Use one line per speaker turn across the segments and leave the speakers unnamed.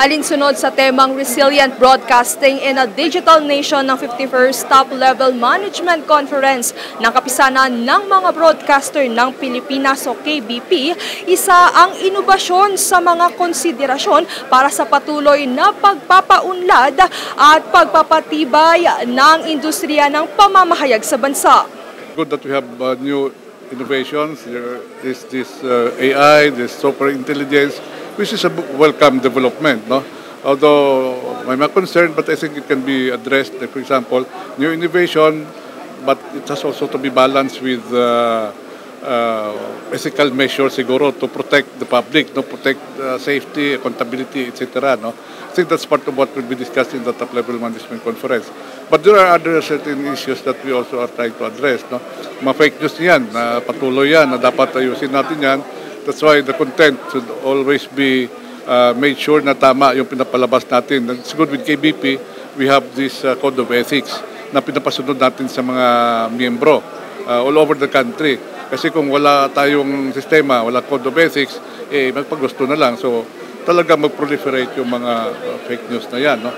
Alinsunod sa temang Resilient Broadcasting in a Digital Nation ng 51st Top-Level Management Conference ng kapisanan ng mga broadcaster ng Pilipinas o KBP, isa ang inobasyon sa mga konsiderasyon para sa patuloy na pagpapaunlad at pagpapatibay ng industriya ng pamamahayag sa bansa.
Good that we have new innovations. There is this AI, this super intelligence, which is a welcome development, no? Although I'm not concerned, but I think it can be addressed. Like, for example, new innovation, but it has also to be balanced with ethical measures, siguro, to protect the public, to protect safety, accountability, etc. No? I think that's part of what will be discussed in the top-level management conference. But there are other certain issues that we also are trying to address. No? Mga fake news yan, patuloy yan, na dapat ayusin natin yan. That's why the content should always be made sure na tama yung pinapalabas natin. It's good with KBP, we have this code of ethics na pinapasunod natin sa mga miyembro all over the country. Kasi kung wala tayong sistema, wala code of ethics, magpagusto na lang. So talaga mag-proliferate yung mga fake news na yan. No?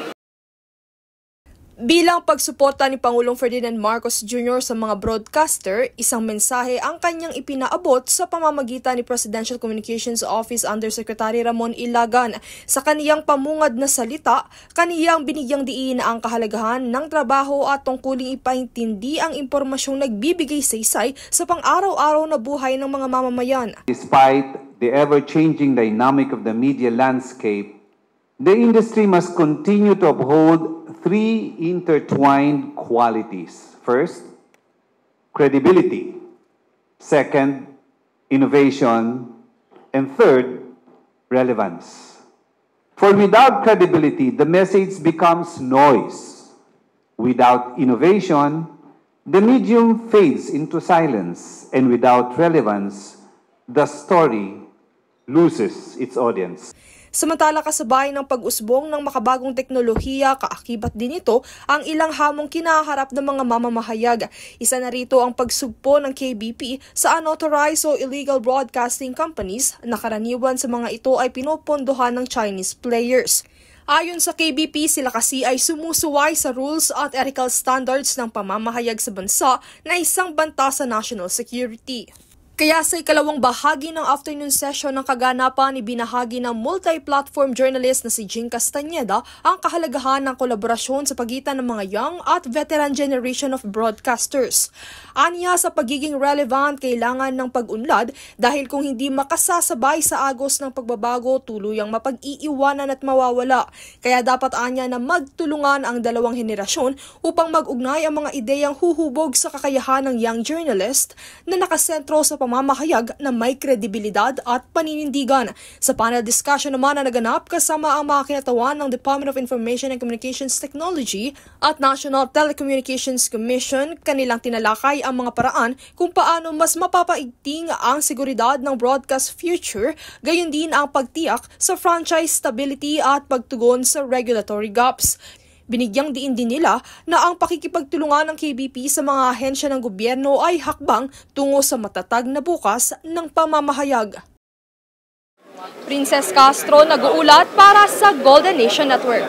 Bilang pagsuporta ni Pangulong Ferdinand Marcos Jr. sa mga broadcaster, isang mensahe ang kanyang ipinaabot sa pamamagitan ni Presidential Communications Office Undersecretary Ramon Ilagan. Sa kaniyang pamungad na salita, kaniyang binigyang diin ang kahalagahan ng trabaho at tungkuling ipaintindi ang impormasyong nagbibigay saysay sa pang-araw-araw na buhay ng mga mamamayan.
Despite the ever-changing dynamic of the media landscape, the industry must continue to uphold three intertwined qualities. First, credibility. Second, innovation. And third, relevance. For without credibility, the message becomes noise. Without innovation, the medium fades into silence. And without relevance, the story loses its audience.
Samantala kasabay ng pag-usbong ng makabagong teknolohiya, kaakibat din ito ang ilang hamong kinaharap ng mga mamamahayag. Isa na rito ang pagsugpo ng KBP sa unauthorized o illegal broadcasting companies na karaniwan sa mga ito ay pinopondohan ng Chinese players. Ayon sa KBP, sila kasi ay sumusuway sa rules at ethical standards ng pamamahayag sa bansa na isang banta sa national security. Kaya sa ikalawang bahagi ng afternoon session ng kaganapan, ibinahagi ng multi-platform journalist na si Jing Castañeda ang kahalagahan ng kolaborasyon sa pagitan ng mga young at veteran generation of broadcasters. Aniya sa pagiging relevant, kailangan ng pag-unlad dahil kung hindi makasasabay sa agos ng pagbabago, tuluyang mapag-iiwanan at mawawala. Kaya dapat anya na magtulungan ang dalawang henerasyon upang mag-ugnay ang mga ideyang huhubog sa kakayahan ng young journalist na nakasentro sa pamamahayag na may kredibilidad at paninindigan. Sa panel discussion naman na naganap kasama ang mga kinatawan ng Department of Information and Communications Technology at National Telecommunications Commission, kanilang tinalakay ang mga paraan kung paano mas mapapaigting ang seguridad ng broadcast future, gayon din ang pagtiyak sa franchise stability at pagtugon sa regulatory gaps. Binigyang diin din nila na ang pakikipagtulungan ng KBP sa mga ahensya ng gobyerno ay hakbang tungo sa matatag na bukas ng pamamahayag. Princess Castro nag-uulat para sa Golden Nation Network.